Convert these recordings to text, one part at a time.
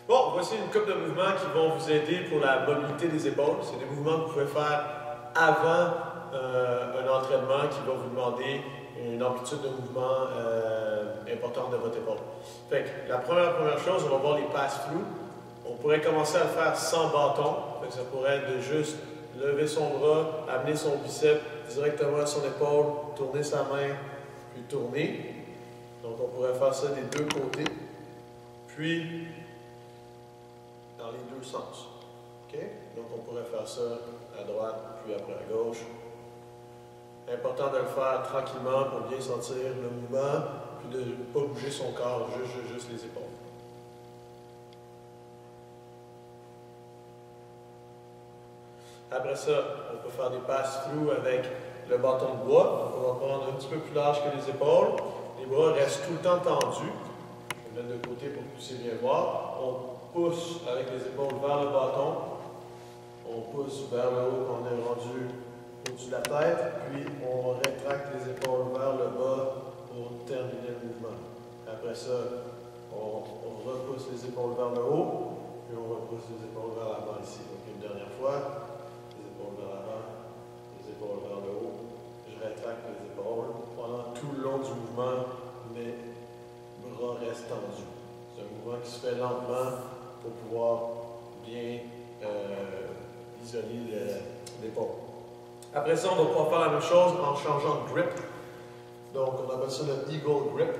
Bon, voici une couple de mouvements qui vont vous aider pour la mobilité des épaules. C'est des mouvements que vous pouvez faire avant un entraînement qui va vous demander une amplitude de mouvement importante de votre épaule. Fait que la première chose, on va voir les pass-through. On pourrait commencer à le faire sans bâton. Fait que ça pourrait être de juste lever son bras, amener son biceps directement à son épaule, tourner sa main, puis tourner. Donc on pourrait faire ça des deux côtés. Puis dans les deux sens. Okay? Donc on pourrait faire ça à droite, puis après à gauche. Important de le faire tranquillement pour bien sentir le mouvement, puis de ne pas bouger son corps, juste les épaules. Après ça, on peut faire des pass-through avec le bâton de bois. On va prendre un petit peu plus large que les épaules. Les bras restent tout le temps tendus. Je vais le mettre de côté pour que vous puissiez bien voir. On pousse avec les épaules vers le bâton. On pousse vers le haut, on est rendu au-dessus de la tête. Puis on rétracte les épaules vers le bas pour terminer le mouvement. Après ça, on repousse les épaules vers le haut. Puis on repousse les épaules vers l'avant ici. Donc une dernière fois. Vers l'avant, les épaules vers le haut. Je rétracte les épaules pendant tout le long du mouvement, mes bras restent tendus. C'est un mouvement qui se fait lentement pour pouvoir bien isoler l'épaule. Après ça, on va pouvoir faire la même chose en changeant de grip. Donc, on appelle ça le Eagle Grip.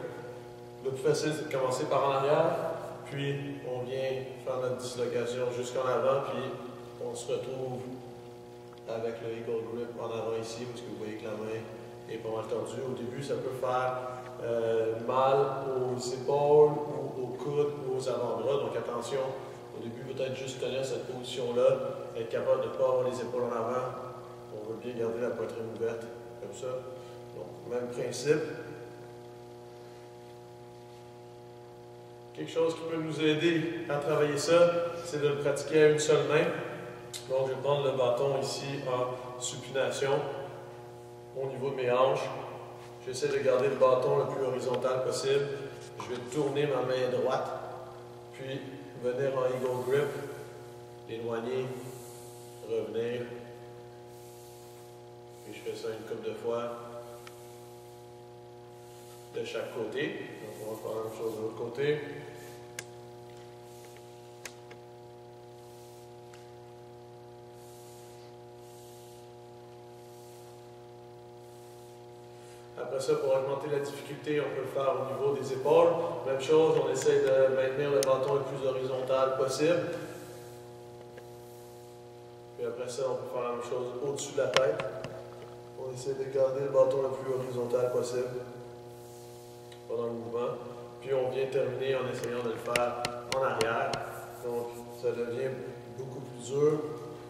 Le plus facile, c'est de commencer par en arrière, puis on vient faire notre dislocation jusqu'en avant, puis on se retrouve avec le Eagle Grip en avant ici, parce que vous voyez que la main est pas mal tendue. Au début, ça peut faire mal aux épaules, ou aux coudes, ou aux avant-bras. Donc attention, au début, peut-être juste tenir cette position-là, être capable de ne pas avoir les épaules en avant. On veut bien garder la poitrine ouverte, comme ça. Donc, même principe. Quelque chose qui peut nous aider à travailler ça, c'est de le pratiquer à une seule main. Donc, je vais prendre le bâton ici en supination au niveau de mes hanches. J'essaie de garder le bâton le plus horizontal possible. Je vais tourner ma main droite, puis venir en Eagle Grip, l'éloigner, revenir. Puis je fais ça une couple de fois de chaque côté. Donc, on va faire la même chose de l'autre côté. Après ça, pour augmenter la difficulté, on peut le faire au niveau des épaules. Même chose, on essaie de maintenir le bâton le plus horizontal possible. Puis après ça, on peut faire la même chose au-dessus de la tête. On essaie de garder le bâton le plus horizontal possible pendant le mouvement. Puis on vient terminer en essayant de le faire en arrière. Donc, ça devient beaucoup plus dur.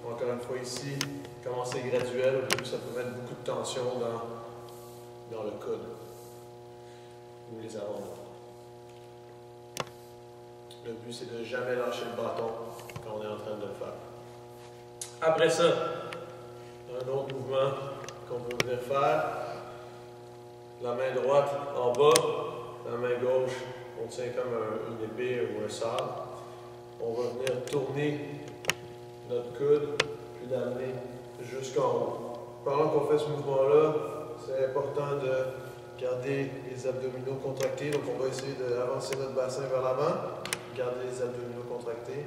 Encore une fois ici, comment c'est graduel, au début, ça peut mettre beaucoup de tension dans le coude ou les avant-bras. Le but, c'est de ne jamais lâcher le bâton quand on est en train de le faire. Après ça, un autre mouvement qu'on peut venir faire. La main droite en bas, la main gauche, on tient comme une épée ou un sabre. On va venir tourner notre coude, puis l'amener jusqu'en haut. Pendant qu'on fait ce mouvement-là, c'est important de garder les abdominaux contractés. Donc, on va essayer d'avancer notre bassin vers l'avant, garder les abdominaux contractés,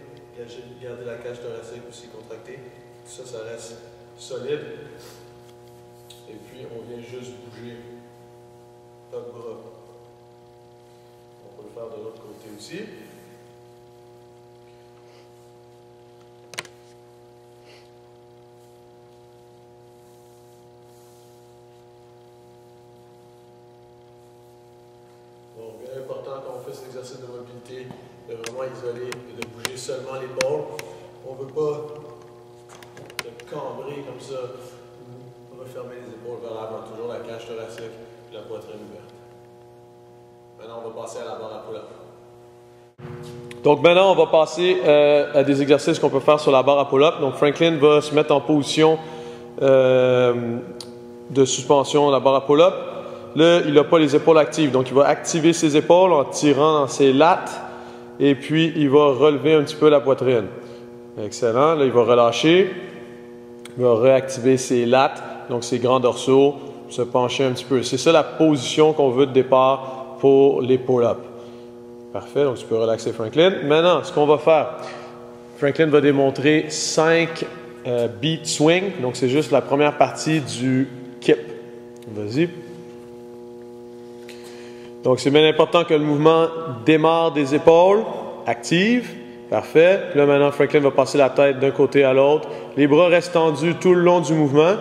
garder la cage thoracique aussi contractée. Tout ça, ça reste solide. Et puis, on vient juste bouger notre bras. On peut le faire de l'autre côté aussi. Donc, bien important quand on fait cet exercice de mobilité, de vraiment isoler et de bouger seulement l'épaule. On ne veut pas se cambrer comme ça, ou refermer les épaules vers l'avant, toujours la cage thoracique et la poitrine ouverte. Maintenant, on va passer à la barre à pull-up. Donc maintenant, on va passer à des exercices qu'on peut faire sur la barre à pull-up. Donc Franklin va se mettre en position de suspension à la barre à pull-up. Là, il n'a pas les épaules actives, donc il va activer ses épaules en tirant dans ses lattes Et puis, il va relever un petit peu la poitrine. Excellent. Là, il va relâcher. Il va réactiver ses lattes, donc ses grands dorsaux, se pencher un petit peu. C'est ça la position qu'on veut de départ pour les pull-ups. Parfait. Donc, tu peux relaxer Franklin. Maintenant, ce qu'on va faire, Franklin va démontrer 5 beat swing. Donc, c'est juste la première partie du kip. Vas-y. Donc, c'est bien important que le mouvement démarre des épaules, active. Parfait. Puis là, maintenant, Franklin va passer la tête d'un côté à l'autre. Les bras restent tendus tout le long du mouvement.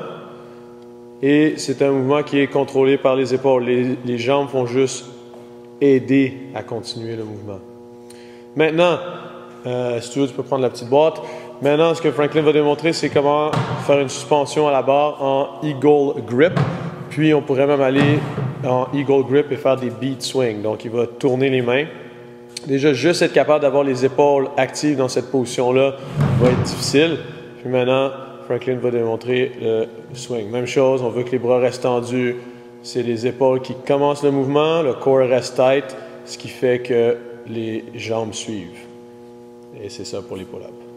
Et c'est un mouvement qui est contrôlé par les épaules. Les jambes vont juste aider à continuer le mouvement. Maintenant, si tu veux, tu peux prendre la petite boîte. Maintenant, ce que Franklin va démontrer, c'est comment faire une suspension à la barre en Eagle Grip. Puis, on pourrait même aller en Eagle Grip et faire des beat swing. Donc, il va tourner les mains. Déjà, juste être capable d'avoir les épaules actives dans cette position-là va être difficile. Puis maintenant, Franklin va démontrer le swing. Même chose, on veut que les bras restent tendus. C'est les épaules qui commencent le mouvement, le corps reste tight, ce qui fait que les jambes suivent. Et c'est ça pour les pull-ups.